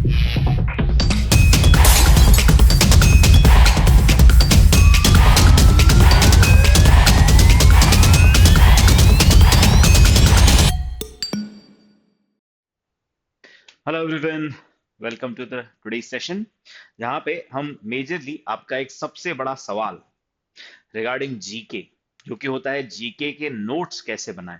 Hello everyone, welcome to the today session, जहाँ पे हम मेजरली आपका एक सबसे बड़ा सवाल रिगार्डिंग जीके, जो कि होता है जीके के नोट्स कैसे बनाएं,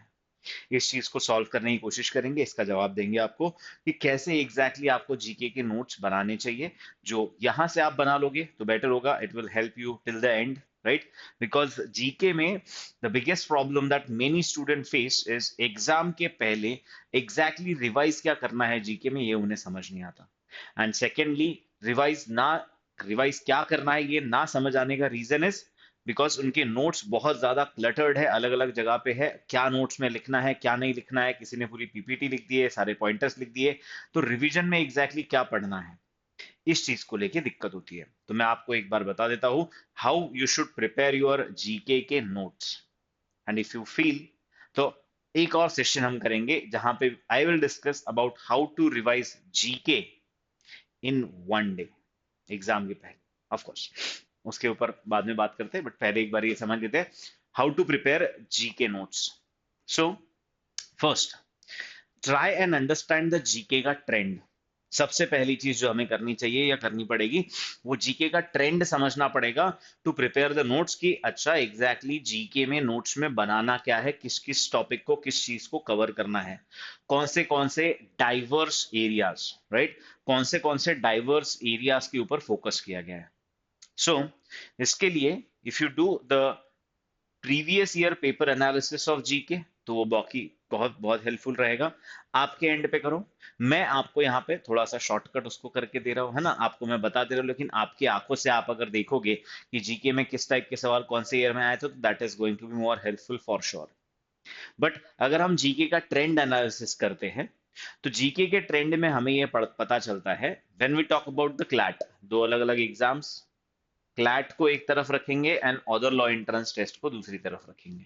इस चीज को सॉल्व करने की कोशिश करेंगे। इसका जवाब देंगे आपको कि कैसे एग्जैक्टली आपको जीके के नोट्स बनाने चाहिए। जो यहां से आप बना लोगे तो बेटर होगा, it will help you till the end, right? Because GK में the biggest problem that many student face is exam के पहले एग्जैक्टली रिवाइज क्या करना है जीके में, ये उन्हें समझ नहीं आता। एंड सेकेंडली, रिवाइज क्या करना है ये ना समझ आने का रीजन इज बिकॉज उनके नोट्स बहुत ज्यादा क्लटर्ड है, अलग अलग जगह पे है, क्या नोट्स में लिखना है क्या नहीं लिखना है, किसी ने पूरी पीपीटी लिख दी है, सारे पॉइंटर्स लिख दिए, तो रिवीजन में एग्जैक्टली क्या पढ़ना है, इस चीज को लेके दिक्कत होती है। तो मैं आपको एक बार बता देता हूं how you should prepare your GK के notes. And if you feel तो एक और सेशन हम करेंगे जहां पे I will discuss about how to revise GK in one day, exam के पहले। ऑफ कोर्स उसके ऊपर बाद में बात करते हैं, बट पहले एक बार ये समझ लेते हैं how to prepare GK notes. So first, try and understand the GK का ट्रेंड। सबसे पहली चीज जो हमें करनी चाहिए या करनी पड़ेगी, वो जीके का ट्रेंड समझना पड़ेगा टू प्रिपेयर द नोट्स। की अच्छा एग्जैक्टली जीके में नोट्स में बनाना क्या है, किस किस टॉपिक को, किस चीज को कवर करना है, कौन से डाइवर्स एरियाज, राइट, कौन से डाइवर्स एरियाज के ऊपर फोकस किया गया है। सो इसके लिए if you do the previous year paper analysis of GK, तो वो बाकी बहुत बहुत हेल्पफुल रहेगा। आपके एंड पे करो, मैं आपको यहाँ पे थोड़ा सा शॉर्टकट उसको करके दे रहा हूँ, है ना, आपको मैं बता दे रहा हूँ, लेकिन आपकी आंखों से आप अगर देखोगे कि जीके में किस टाइप के सवाल कौन से ईयर में आए थे, तो that is going to be more helpful for sure. But अगर हम जीके का ट्रेंड एनालिसिस करते हैं, तो जीके के ट्रेंड में हमें ये पता चलता है, when we talk about the CLAT, दो अलग अलग एग्जाम्स, क्लैट को एक तरफ रखेंगे and other law entrance test को दूसरी तरफ रखेंगे।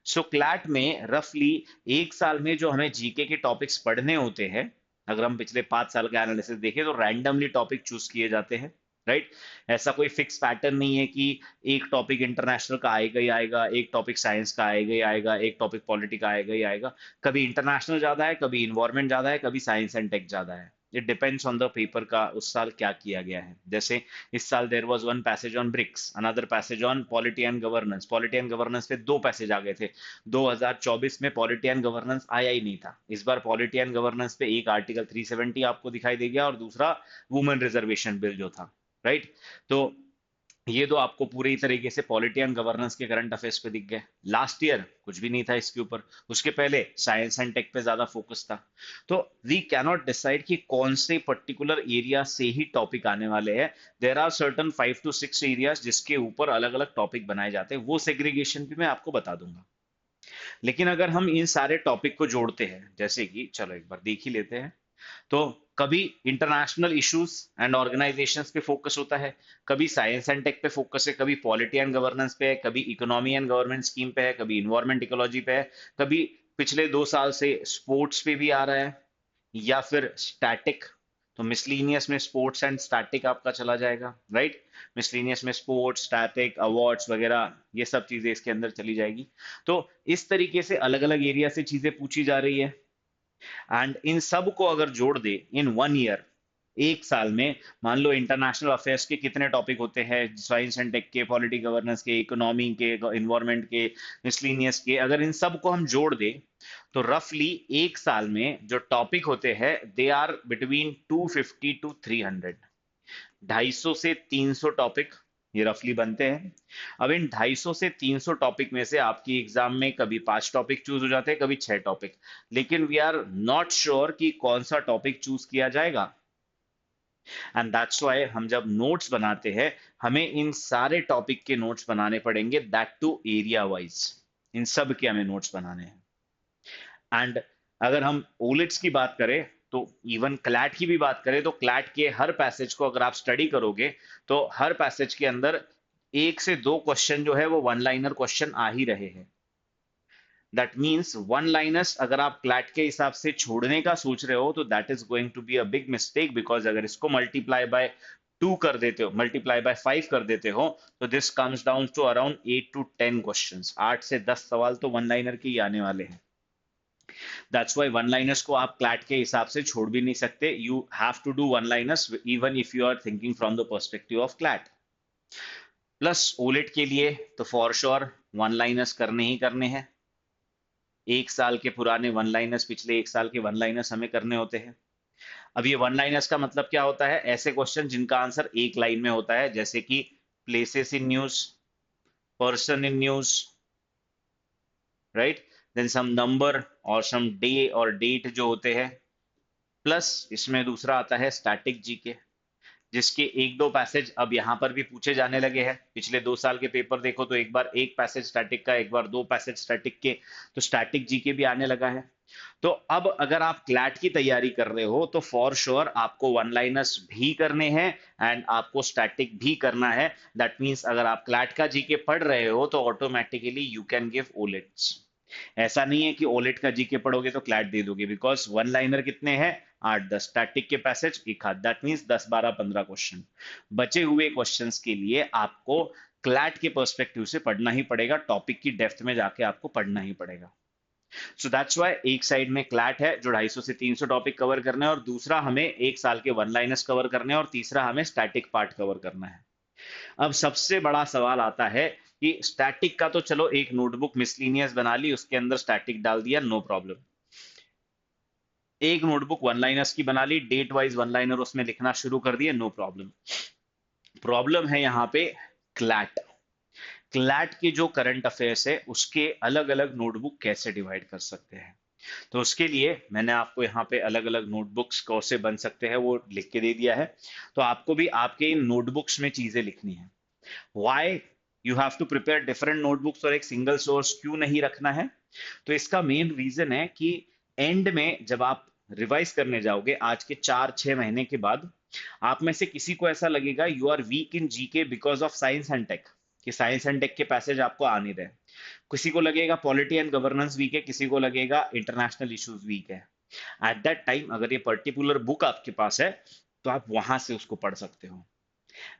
सो क्लैट में रफली एक साल में जो हमें जीके के टॉपिक्स पढ़ने होते हैं, अगर हम पिछले 5 साल का एनालिसिस देखें तो रैंडमली टॉपिक चूज किए जाते हैं, राइट? ऐसा कोई फिक्स पैटर्न नहीं है कि एक टॉपिक इंटरनेशनल का आएगा ही आएगा, एक टॉपिक साइंस का आएगा ही आएगा, एक टॉपिक पॉलिटी का आएगा ही आएगा। कभी इंटरनेशनल ज्यादा है, कभी इन्वायरमेंट ज्यादा है, कभी साइंस एंड टेक ज्यादा है। It depends on the paper का उस साल क्या किया गया है। जैसे इस साल there was one passage on BRICS, another passage on polity and governance. Polity and governance पे दो पैसेज आ गए थे। 2024 में पॉलिटी एंड गवर्नेंस आया ही नहीं था। इस बार पॉलिटी एंड गवर्नेंस पे एक आर्टिकल 370 आपको दिखाई दे गया और दूसरा वुमेन रिजर्वेशन बिल जो था, राइट? तो ये तो आपको पूरी तरीके से पॉलिटी एंड गवर्नेंस के करंट अफेयर्स पे दिख गए। लास्ट ईयर कुछ भी नहीं था इसके ऊपर, उसके पहले साइंस एंड टेक पे ज्यादा फोकस था। तो वी कैनॉट डिसाइड कि कौन से पर्टिकुलर एरिया से ही टॉपिक आने वाले हैं। There are certain 5 to 6 areas जिसके ऊपर अलग अलग टॉपिक बनाए जाते हैं, वो सेग्रीगेशन भी मैं आपको बता दूंगा। लेकिन अगर हम इन सारे टॉपिक को जोड़ते हैं, जैसे कि चलो एक बार देख ही लेते हैं, तो कभी इंटरनेशनल इश्यूज एंड ऑर्गेनाइजेशंस पे फोकस होता है, कभी साइंस एंड टेक पे फोकस है, कभी पॉलिटी एंड गवर्नेंस पे है, कभी इकोनॉमी एंड गवर्नमेंट स्कीम पे है, कभी इन्वायरमेंट इकोलॉजी पे है, कभी पिछले 2 साल से स्पोर्ट्स पे भी आ रहा है, या फिर स्टैटिक। तो मिसलीनियस में स्पोर्ट्स एंड स्टैटिक आपका चला जाएगा, राइट? मिसलीनियस में स्पोर्ट्स, स्टैटिक, अवार्ड्स वगैरह ये सब चीजें इसके अंदर चली जाएगी। तो इस तरीके से अलग अलग एरिया से चीजें पूछी जा रही है। एंड इन सब को अगर जोड़ दे इन वन ईयर, एक साल में, मान लो इंटरनेशनल अफेयर्स के कितने टॉपिक होते हैं, साइंस एंड टेक के, पॉलिटी गवर्नेंस के, इकोनॉमी के, इन्वायरमेंट के, मिसलिनियस के, अगर इन सब को हम जोड़ दे, तो रफली एक साल में जो टॉपिक होते हैं दे आर बिटवीन 250 to 300, 250 से 300 टॉपिक ये रफली बनते हैं। अब इन 250 से 300 टॉपिक में से आपकी एग्जाम में कभी 5 टॉपिक चूज हो जाते हैं, कभी 6 टॉपिक, लेकिन वी आर नॉट श्योर कि कौन सा टॉपिक चूज किया जाएगा। एंड दैट्स व्हाई हम जब नोट्स बनाते हैं, हमें इन सारे टॉपिक के नोट्स बनाने पड़ेंगे, दैट टू एरिया वाइज। इन सब के हमें नोट्स बनाने हैं। एंड अगर हम ओलिट्स की बात करें, तो इवन क्लैट की भी बात करें, तो क्लैट के हर पैसेज को अगर आप स्टडी करोगे, तो हर पैसेज के अंदर 1 से 2 क्वेश्चन जो है वो वन लाइनर क्वेश्चन आ ही रहे हैं। दैट मीन्स वन लाइनर्स अगर आप क्लैट के हिसाब से छोड़ने का सोच रहे हो तो that is going to be a big mistake, because अगर इसको मल्टीप्लाई बाय 2 कर देते हो, मल्टीप्लाई बाय 5 कर देते हो, तो this comes down to around 8 to 10 questions. 8 से 10 सवाल तो वन लाइनर के ही आने वाले हैं। दैट्स व्हाई वन लाइनर्स को आप क्लैट के हिसाब से छोड़ भी नहीं सकते। You have to do one liners even if you are thinking from the perspective of CLAT. Plus AILET के लिए तो फॉर श्योर वन लाइनर्स करने ही करने हैं। 1 साल के पुराने वन लाइनर्स, पिछले 1 साल के वन लाइनर्स हमें करने होते हैं। अब ये वन लाइनर्स का मतलब क्या होता है? ऐसे क्वेश्चन जिनका आंसर एक लाइन में होता है, जैसे कि places in news, person in news, right, then some number और सम डे और डेट जो होते हैं। प्लस इसमें दूसरा आता है स्टैटिक जीके, जिसके एक दो पैसेज अब यहाँ पर भी पूछे जाने लगे हैं। पिछले 2 साल के पेपर देखो तो एक बार एक पैसेज स्टैटिक का, एक बार दो पैसेज स्टैटिक के, तो स्टैटिक जीके भी आने लगा है। तो अब अगर आप क्लैट की तैयारी कर रहे हो तो फॉर श्योर आपको वन लाइनर्स भी करने हैं एंड आपको स्टैटिक भी करना है। दैट मींस अगर आप क्लैट का जीके पढ़ रहे हो तो ऑटोमेटिकली यू कैन गिव ओलेट्स। ऐसा नहीं है कि ओलेट का जीके पढ़ोगे तो क्लैट दे दोगे, बिकॉज वन लाइनर कितने हैं? 8-10, स्टैटिक के पैसेज एक आध, दैट मींस 10-12-15 क्वेश्चन। बचे हुए क्वेश्चंस के लिए आपको क्लैट के पर्सपेक्टिव से पढ़ना ही पड़ेगा, टॉपिक की डेप्थ में जाके आपको पढ़ना ही पड़ेगा। सो दैट्स व्हाई एक साइड में क्लैट है जो 250 से 300 टॉपिक कवर करने हैं, और दूसरा हमें 1 साल के वन लाइनर्स कवर करने हैं, और तीसरा हमें स्टैटिक पार्ट कवर करना है। अब सबसे बड़ा सवाल आता है कि स्टैटिक का तो चलो एक नोटबुक मिसलिनियस बना ली, उसके अंदर स्टैटिक डाल दिया, नो प्रॉब्लम। एक नोटबुक वन लाइनर्स की बना ली, डेट वाइज वन लाइनर उसमें लिखना शुरू कर दिए, नो प्रॉब्लम। प्रॉब्लम है यहाँ पे क्लैट। क्लैट के जो करंट अफेयर्स है उसके अलग अलग नोटबुक कैसे डिवाइड कर सकते हैं। तो उसके लिए मैंने आपको यहाँ पे अलग अलग नोटबुक्स कैसे बन सकते हैं वो लिख के दे दिया है। तो आपको भी आपके इन नोटबुक्स में चीजें लिखनी है। Why you have to prepare different notebooks और एक सिंगल सोर्स क्यों नहीं रखना है? तो इसका मेन रीजन है कि एंड में जब आप रिवाइज करने जाओगे आज के 4-6 महीने के बाद, आप में से किसी को ऐसा लगेगा you are weak in GK because of science and tech, कि साइंस एंड टेक के पैसेज आपको आ नहीं रहे। किसी को लगेगा पॉलिटी एंड गवर्नेंस वीक है, किसी को लगेगा इंटरनेशनल इश्यूज वीक है। एट दैट टाइम अगर ये पर्टिकुलर बुक आपके पास है तो आप वहां से उसको पढ़ सकते हो।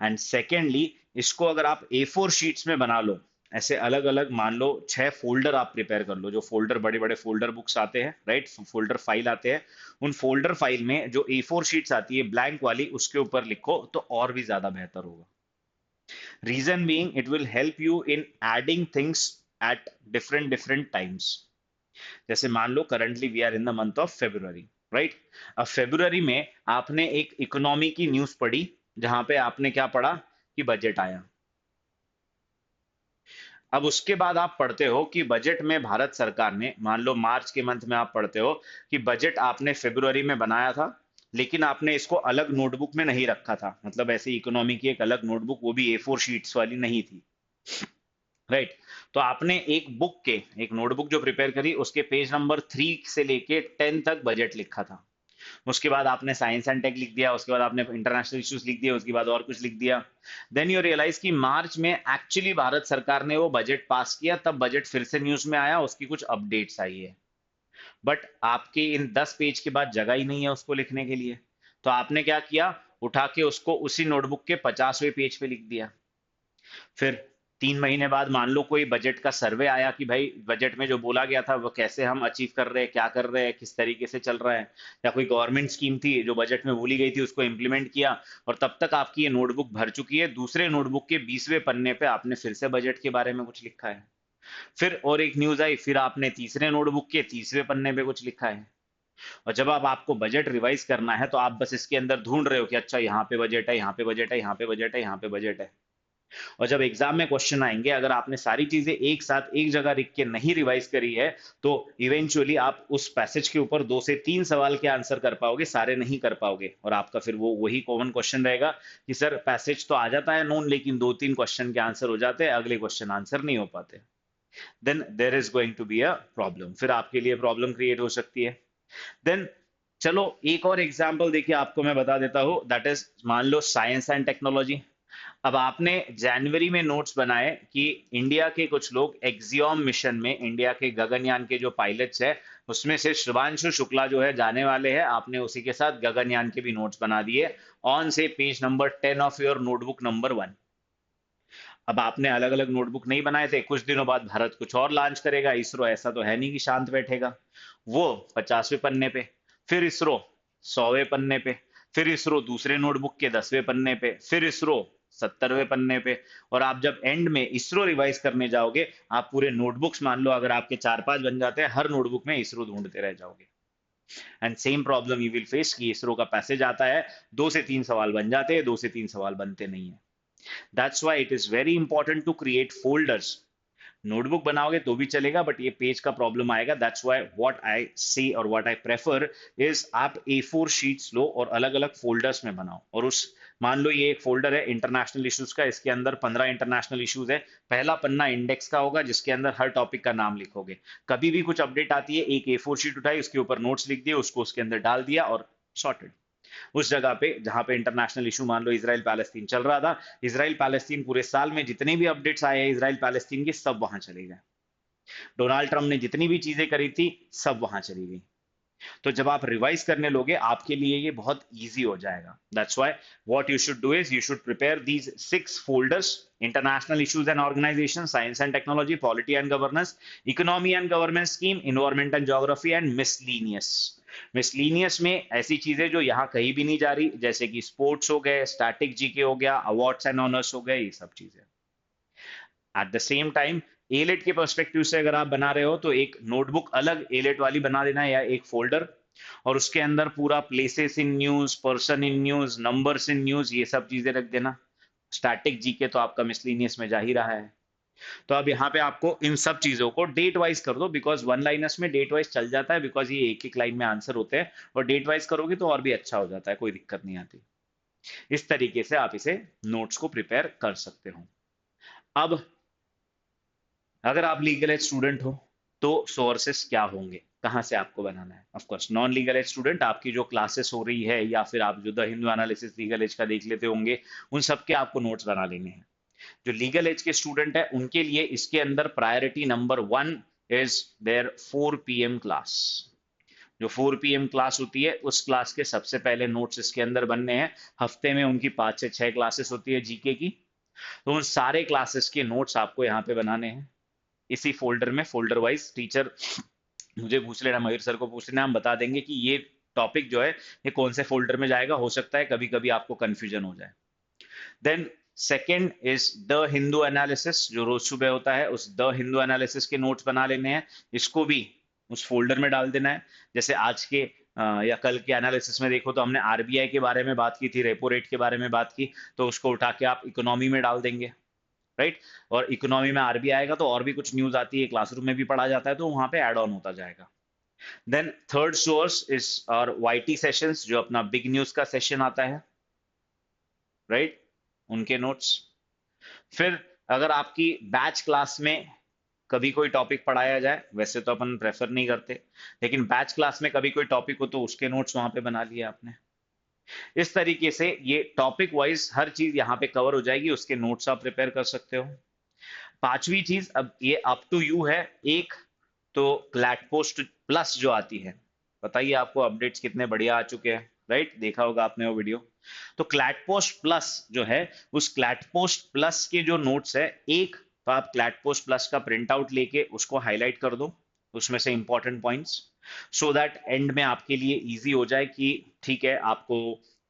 एंड सेकेंडली, इसको अगर आप A4 शीट्स में बना लो, ऐसे अलग अलग मान लो 6 फोल्डर आप प्रिपेयर कर लो, जो फोल्डर बड़े बड़े फोल्डर बुक्स आते हैं, राइट, फोल्डर फाइल आते हैं, उन फोल्डर फाइल में जो A4 शीट्स आती है ब्लैंक वाली, उसके ऊपर लिखो तो और भी ज्यादा बेहतर होगा। Reason being it will help you in adding things at different different times. जैसे मान लो currently we are in the month of February, right. अब फेब्रुवरी में आपने एक इकोनॉमी की न्यूज पढ़ी, जहां पे आपने क्या पढ़ा कि बजट आया। अब उसके बाद आप पढ़ते हो कि बजट में भारत सरकार ने, मान लो मार्च के मंथ में आप पढ़ते हो कि बजट आपने फेब्रुवरी में बनाया था, लेकिन आपने इसको अलग नोटबुक में नहीं रखा था, मतलब ऐसे इकोनॉमी की एक अलग नोटबुक, वो भी A4 शीट्स वाली नहीं थी, राइट। तो आपने एक बुक के, एक नोटबुक जो प्रिपेयर करी, उसके पेज नंबर 3 से लेके 10 तक बजट लिखा था। उसके बाद आपने साइंस एंड टेक लिख दिया, उसके बाद आपने इंटरनेशनल इश्यूज लिख दिया, उसके बाद और कुछ लिख दिया। देन यू रियलाइज कि मार्च में एक्चुअली भारत सरकार ने वो बजट पास किया, तब बजट फिर से न्यूज में आया, उसकी कुछ अपडेट्स आई है, बट आपके इन 10 पेज के बाद जगह ही नहीं है उसको लिखने के लिए। तो आपने क्या किया, उठा के उसको उसी नोटबुक के 50वें पेज पे लिख दिया। फिर 3 महीने बाद मान लो कोई बजट का सर्वे आया कि भाई बजट में जो बोला गया था वो कैसे हम अचीव कर रहे हैं, क्या कर रहे हैं, किस तरीके से चल रहा है, या कोई गवर्नमेंट स्कीम थी जो बजट में बोली गई थी उसको इम्प्लीमेंट किया, और तब तक आपकी ये नोटबुक भर चुकी है, दूसरे नोटबुक के 20वें पन्ने पे आपने फिर से बजट के बारे में कुछ लिखा है। फिर और एक न्यूज आई, फिर आपने तीसरे नोटबुक के 30वें पन्ने पे कुछ लिखा है। और जब अब आपको बजट रिवाइज करना है तो आप बस इसके अंदर ढूंढ रहे हो कि अच्छा यहाँ पे बजट है, यहाँ पे बजट है, यहाँ पे बजट है, यहाँ पे बजट है। और जब एग्जाम में क्वेश्चन आएंगे, अगर आपने सारी चीजें एक साथ एक जगह लिख के नहीं रिवाइज करी है, तो इवेंचुअली आप उस पैसेज के ऊपर 2 से 3 सवाल के आंसर कर पाओगे, सारे नहीं कर पाओगे, और आपका फिर वो वही कॉमन क्वेश्चन रहेगा कि सर पैसेज तो आ जाता है नोन, लेकिन 2-3 क्वेश्चन के आंसर हो जाते हैं, अगले क्वेश्चन आंसर नहीं हो पाते। Then there is going to be a problem, फिर आपके लिए प्रॉब्लम क्रिएट हो सकती है। देन चलो एक और एग्जाम्पल देखिए आपको मैं बता देता हूं, दैट इज मान लो साइंस एंड टेक्नोलॉजी। अब आपने जनवरी में नोट्स बनाए कि इंडिया के कुछ लोग एक्सियोम मिशन में, इंडिया के गगनयान के जो पायलट्स है उसमें से शिवांशु शुक्ला जो है जाने वाले हैं, आपने उसी के साथ गगनयान के भी नोट्स बना दिए ऑन से page number 10 of your notebook number 1। अब आपने अलग अलग नोटबुक नहीं बनाए थे, कुछ दिनों बाद भारत कुछ और लॉन्च करेगा, इसरो ऐसा तो है नहीं कि शांत बैठेगा। वो 50वें पन्ने पे, फिर इसरो 100वें पन्ने पे, फिर इसरो दूसरे नोटबुक के 10वें पन्ने पे, फिर इसरो 70वें पन्ने पे। और आप जब एंड में इसरो रिवाइज करने जाओगे, आप पूरे नोटबुक्स मान लो अगर आपके 4-5 बन जाते हैं, हर नोटबुक में इसरो ढूंढते रह जाओगे। And same problem you will face कि इसरो का पैसेज आता है, 2 से 3 सवाल बन जाते हैं, 2 से 3 सवाल बनते नहीं है। That's why it is very important to create folders. Notebook बनाओगे तो भी चलेगा, बट ये पेज का प्रॉब्लम आएगा। दैट्स व्हाई व्हाट आई सी और व्हाट आई प्रेफर इज आप A4 शीट्स लो और अलग अलग फोल्डर्स में बनाओ। और उस, मान लो ये एक फोल्डर है इंटरनेशनल इश्यूज का, इसके अंदर 15 इंटरनेशनल इश्यूज है। पहला पन्ना इंडेक्स का होगा जिसके अंदर हर टॉपिक का नाम लिखोगे। कभी भी कुछ अपडेट आती है, एक A4 शीट उठाई, उसके ऊपर नोट्स लिख दिए, उसको उसके अंदर डाल दिया और सॉर्टेड। उस जगह पे जहां पे इंटरनेशनल इशू, मान लो इसराइल पैलेस्तीन चल रहा था, इसराइल पैलेस्तीन पूरे साल में जितने भी अपडेट्स आए हैं इसराइल पैलेस्तीन के, सब वहां चले गए। डोनाल्ड ट्रंप ने जितनी भी चीजें करी थी, सब वहां चली गई। तो जब आप रिवाइज करने लोगे, आपके लिए ये बहुत इजी हो जाएगा। That's why what you should do is you should prepare these 6 folders: international issues and organisation, science and technology, polity and governance, economy and government scheme, environment and geography and miscellaneous. Miscellaneous में ऐसी चीजें जो यहाँ कहीं भी नहीं जा रही, जैसे कि स्पोर्ट्स हो गए, स्टैटिक जीके हो गया, अवार्ड्स एंड ऑनर्स हो गए, ये सब चीजें। At the same time AILET के पर्सपेक्टिव से अगर आप बना रहे हो तो एक नोटबुक अलग एलेट वाली बना देना, या एक फोल्डर, और उसके अंदर पूरा places in news, person in news, numbers in news, ये सब चीजें रख देना। स्टैटिक जीके तो आपका मिसलिनियस में जा ही रहा है। तो अब यहाँ पे आपको इन सब चीजों को डेट वाइज कर दो, बिकॉज वन लाइनर्स में डेट वाइज चल जाता है, बिकॉज ये एक एक लाइन में आंसर होते हैं। और डेट वाइज करोगे तो और भी अच्छा हो जाता है, कोई दिक्कत नहीं आती। इस तरीके से आप इसे नोट्स को प्रिपेयर कर सकते हो। अब अगर आप लीगल एज स्टूडेंट हो तो सोर्सेस क्या होंगे, कहाँ से आपको बनाना है? Of course non Legal Edge student, आपकी जो क्लासेस हो रही है या फिर आप जो the Hindu analysis Legal Edge का देख लेते होंगे, उन सब के आपको नोट्स बना लेने हैं। जो लीगल एज के स्टूडेंट है उनके लिए इसके अंदर priority number 1 is there 4 PM class. जो 4 PM क्लास होती है, उस क्लास के सबसे पहले नोट्स इसके अंदर बनने हैं। हफ्ते में उनकी 5 से 6 क्लासेस होती है जीके की, तो उन सारे क्लासेस के नोट्स आपको यहाँ पे बनाने हैं इसी फोल्डर में। फोल्डर वाइज टीचर मुझे पूछ लेना, मयूर सर को पूछ लेना, हम बता देंगे कि ये टॉपिक जो है ये कौन से फोल्डर में जाएगा। हो सकता है कभी कभी आपको कंफ्यूजन हो जाए। Then second is the Hindu analysis, जो रोज सुबह होता है, उस द हिंदू एनालिसिस के नोट्स बना लेने हैं। इसको भी उस फोल्डर में डाल देना है। जैसे आज के या कल के एनालिसिस में देखो तो हमने आरबीआई के बारे में बात की थी, रेपो रेट के बारे में बात की, तो उसको उठा के आप इकोनॉमी में डाल देंगे, राइट। और इकोनॉमी में आरबीआई आएगा तो और भी कुछ न्यूज आती है, क्लासरूम में भी पढ़ा जाता है, तो वहां पे ऐड ऑन होता जाएगा। देन थर्ड सोर्स इज और वाईटी सेशंस, जो अपना बिग न्यूज का सेशन आता है, राइट, उनके नोट्स। फिर अगर आपकी बैच क्लास में कभी कोई टॉपिक पढ़ाया जाए, वैसे तो अपन प्रेफर नहीं करते, लेकिन बैच क्लास में कभी कोई टॉपिक हो तो उसके नोट्स वहां पे बना लिए आपने। इस तरीके से ये टॉपिक वाइज हर चीज यहाँ पे कवर हो जाएगी, उसके नोट्स आप प्रिपेयर कर सकते हो। पांचवी चीज, अब ये अप टू यू है। एक तो क्लैट पोस्ट प्लस जो आती है, बताइए आपको अपडेट्स कितने बढ़िया आ चुके हैं, राइट, देखा होगा आपने वो वीडियो। तो क्लैट पोस्ट प्लस जो है, उस क्लैट पोस्ट प्लस के जो नोट्स है, एक तो आप क्लैट पोस्ट प्लस का प्रिंट आउट लेके उसको हाईलाइट कर दो, उसमें से important points, so that and में आपके लिए इजी हो जाए कि ठीक है आपको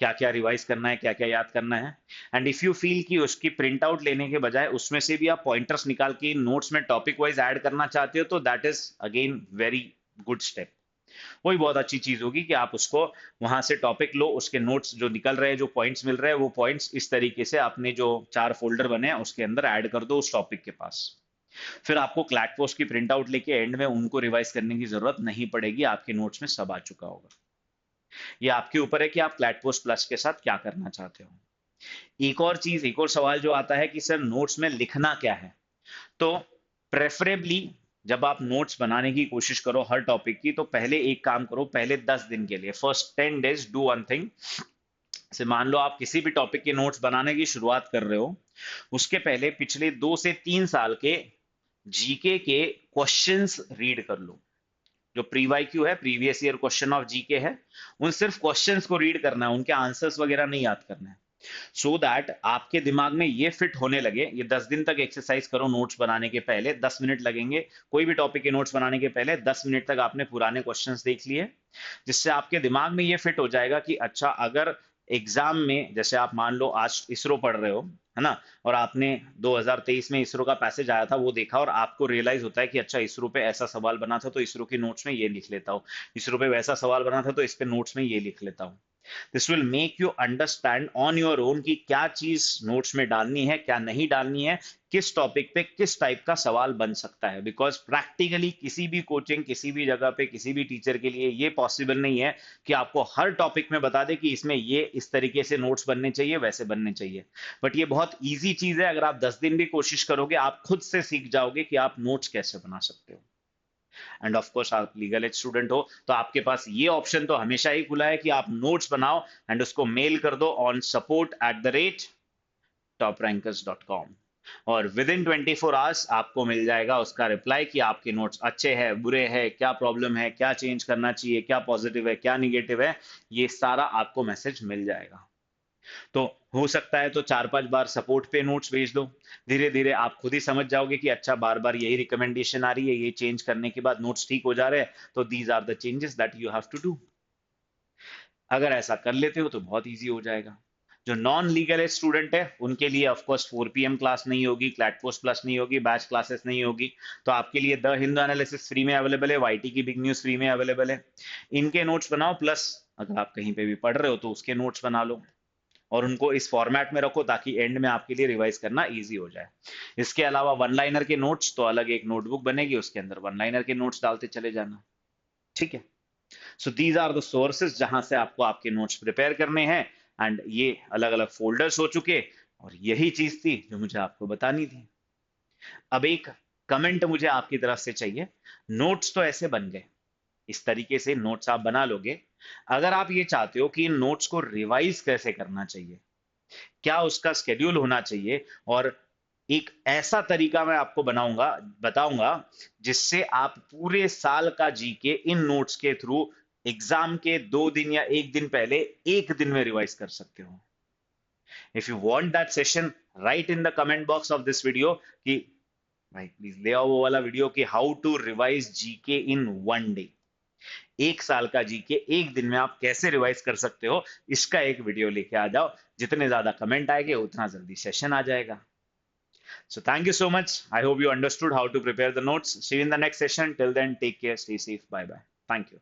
क्या क्या रिवाइज करना है, क्या क्या याद करना है। एंड इफ यू फील कि उसकी प्रिंट आउट लेने के बजाय उसमें से भी आप पॉइंटर्स निकाल के नोट्स में टॉपिक वाइज ऐड करना चाहते हो, तो that is again very good step. वही बहुत अच्छी चीज होगी कि आप उसको वहां से टॉपिक लो, उसके नोट्स जो निकल रहे हैं, जो पॉइंट्स मिल रहे हैं, वो पॉइंट्स इस तरीके से आपने जो 4 फोल्डर बने हैं उसके अंदर ऐड कर दो उस टॉपिक के पास। फिर आपको क्लैट पोस्ट की प्रिंट आउट लेके एंड में उनको रिवाइज करने की जरूरत नहीं पड़ेगी, आपके नोट्स में सब आ चुका होगा। ये आपके ऊपर है कि आप क्लैट पोस्ट प्लस के साथ क्या करना चाहते हो। एक और चीज, एक और सवाल जो आता है कि सर नोट्स में लिखना क्या है, तो प्रेफरेबली जब आप नोट्स बनाने की कोशिश करो हर टॉपिक की, तो पहले एक काम करो, पहले 10 दिन के लिए, first 10 days do one thing, से मान लो आप किसी भी टॉपिक के नोट्स बनाने की शुरुआत कर रहे हो, उसके पहले पिछले 2 से 3 साल के जीके के क्वेश्चंस रीड कर लो। जो प्री वाई क्यू है, previous year question of GK है, उन सिर्फ क्वेश्चंस को रीड करना है, उनके आंसर्स वगैरह नहीं याद करना है। सो दैट आपके दिमाग में ये फिट होने लगे। ये 10 दिन तक एक्सरसाइज करो। नोट्स बनाने के पहले 10 मिनट लगेंगे। कोई भी टॉपिक के नोट्स बनाने के पहले 10 मिनट तक आपने पुराने क्वेश्चंस देख लिए, जिससे आपके दिमाग में ये फिट हो जाएगा कि अच्छा, अगर एग्जाम में जैसे आप मान लो आज इसरो पढ़ रहे हो, है ना, और आपने 2023 में इसरो का पैसेज आया था वो देखा, और आपको रियलाइज होता है कि अच्छा, इसरो पे ऐसा सवाल बना था तो इसरो के नोट्स में ये लिख लेता हूँ, इसरो पे वैसा सवाल बना था तो इस पे नोट्स में ये लिख लेता हूँ। This will make you understand on your own कि क्या चीज नोट्स में डालनी है, क्या नहीं डालनी है, किस टॉपिक पे किस टाइप का सवाल बन सकता है। बिकॉज प्रैक्टिकली किसी भी कोचिंग, किसी भी जगह पे, किसी भी टीचर के लिए ये पॉसिबल नहीं है कि आपको हर टॉपिक में बता दे कि इसमें ये इस तरीके से नोट्स बनने चाहिए, वैसे बनने चाहिए। बट ये बहुत ईजी चीज है। अगर आप 10 दिन भी कोशिश करोगे, आप खुद से सीख जाओगे कि आप नोट्स कैसे बना सकते हो। एंड ऑफ कोर्स आप लीगल एड स्टूडेंट हो तो आपके पास ये ऑप्शन तो हमेशा ही खुला है कि आप नोट्स बनाओ एंड उसको मेल कर दो ऑन support@toprankers.com, और विद इन 24 आवर्स आपको मिल जाएगा उसका रिप्लाई कि आपके नोट्स अच्छे हैं, बुरे हैं, क्या प्रॉब्लम है, क्या चेंज करना चाहिए, क्या पॉजिटिव है, क्या निगेटिव है। ये सारा आपको मैसेज मिल जाएगा। तो हो सकता है तो 4-5 बार सपोर्ट पे नोट्स भेज दो। धीरे धीरे आप खुद ही समझ जाओगे कि अच्छा, बार बार यही रिकमेंडेशन आ रही है, ये चेंज करने के बाद नोट्स ठीक हो जा रहे हैं, तो these are the changes that you have to do. अगर ऐसा कर लेते हो तो बहुत इजी हो जाएगा। जो नॉन लीगल एज स्टूडेंट है उनके लिए ऑफ कोर्स 4 PM क्लास नहीं होगी, क्लैट पोस्ट प्लस नहीं होगी, बैच क्लासेस नहीं होगी। तो आपके लिए द हिंदू एनालिसिस फ्री में अवेलेबल है, वाईटी की बिग न्यूज फ्री में अवेलेबल है। इनके नोट्स बनाओ, प्लस अगर आप कहीं पे भी पढ़ रहे हो तो उसके नोट्स बना लो, और उनको इस फॉर्मेट में रखो ताकि एंड में आपके लिए रिवाइज करना इजी हो जाए। इसके अलावा वन लाइनर के नोट्स तो अलग एक नोटबुक बनेगी, उसके अंदर वन लाइनर के नोट्स डालते चले जाना। ठीक है। So these are the sources जहां से आपको आपके नोट्स प्रिपेयर करने हैं। एंड ये अलग अलग फोल्डर्स हो चुके, और यही चीज थी जो मुझे आपको बतानी थी। अब एक कमेंट मुझे आपकी तरफ से चाहिए। नोट्स तो ऐसे बन गए, इस तरीके से नोट्स आप बना लोगे। अगर आप ये चाहते हो कि इन नोट्स को रिवाइज कैसे करना चाहिए, क्या उसका स्केड्यूल होना चाहिए, और एक ऐसा तरीका मैं आपको बनाऊंगा, बताऊंगा, जिससे आप पूरे साल का जीके इन नोट्स के थ्रू एग्जाम के 2 दिन या 1 दिन पहले 1 दिन में रिवाइज कर सकते हो। If you want that session, write in the comment box of this video कि भाई प्लीज ले आओ वो वाला वीडियो कि how to revise GK in 1 day. 1 साल का जीके 1 दिन में आप कैसे रिवाइज कर सकते हो, इसका एक वीडियो लेके आ जाओ। जितने ज्यादा कमेंट आएंगे उतना जल्दी सेशन आ जाएगा। So thank you so much. I hope you understood how to prepare the notes. See you in the next session. Till then, take care, stay safe. Bye bye. Thank you.